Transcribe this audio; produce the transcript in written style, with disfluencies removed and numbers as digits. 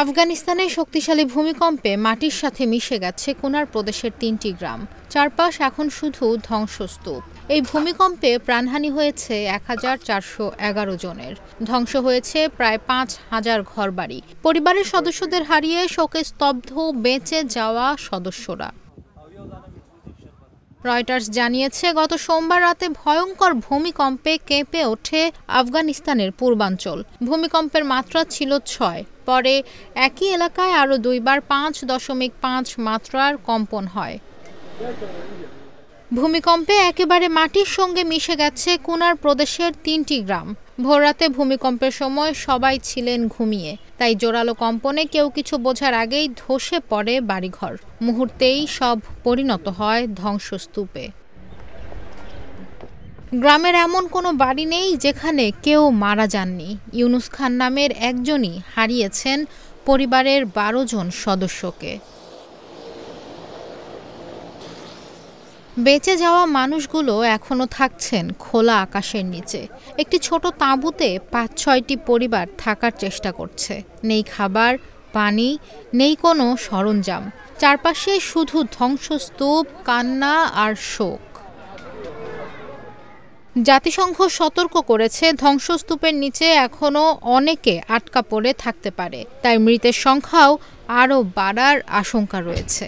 আফগানিস্তানের শক্তিশালী ভূমিকম্পে মাটির সাথে মিশে গেছে কুনার প্রদেশের ৩টি গ্রাম। চারপাশ এখন শুধু ধ্বংসস্তূপ। এই ভূমিকম্পে প্রাণহানি হয়েছে ১,৪১১ জনের। ধ্বংস হয়েছে প্রায় ৫,০০০ ঘরবাড়ি। পরিবারের সদস্যদের হারিয়ে শোকে স্তব্ধ বেঁচে যাওয়া সদস্যরা। রয়টার্স জানিয়েছে, গত সোমবার রাতে ভয়ঙ্কর ভূমিকম্পে কেঁপে ওঠে আফগানিস্তানের পূর্বাঞ্চল। ভূমিকম্পের মাত্রা ছিল ৬। পরে একই এলাকায় আরও দুইবার ৫.৫ মাত্রার কম্পন হয়। ভূমিকম্পে একেবারে মাটির সঙ্গে মিশে গেছে কুনার প্রদেশের ৩টি গ্রাম। ভোররাতে ভূমিকম্পের সময় সবাই ছিলেন ঘুমিয়ে, তাই জোরালো কম্পনে কেউ কিছু বোঝার আগেই ধসে পড়ে বাড়িঘর। মুহূর্তেই সব পরিণত হয় ধ্বংসস্তূপে। গ্রামের এমন কোনো বাড়ি নেই যেখানে কেউ মারা যাননি। ইউনুস খান নামের একজনই হারিয়েছেন পরিবারের ১২ জন সদস্যকে। বেঁচে যাওয়া মানুষগুলো এখনও থাকছেন খোলা আকাশের নিচে। একটি ছোট তাঁবুতে ৫-৬টি পরিবার থাকার চেষ্টা করছে। নেই খাবার, পানি, নেই কোনো সরঞ্জাম। চারপাশে শুধু ধ্বংসস্তূপ, কান্না আর শোক। জাতিসংঘ সতর্ক করেছে, ধ্বংসস্তূপের নিচে এখনও অনেকে আটকা পড়ে থাকতে পারে, তাই মৃতের সংখ্যাও আরও বাড়ার আশঙ্কা রয়েছে।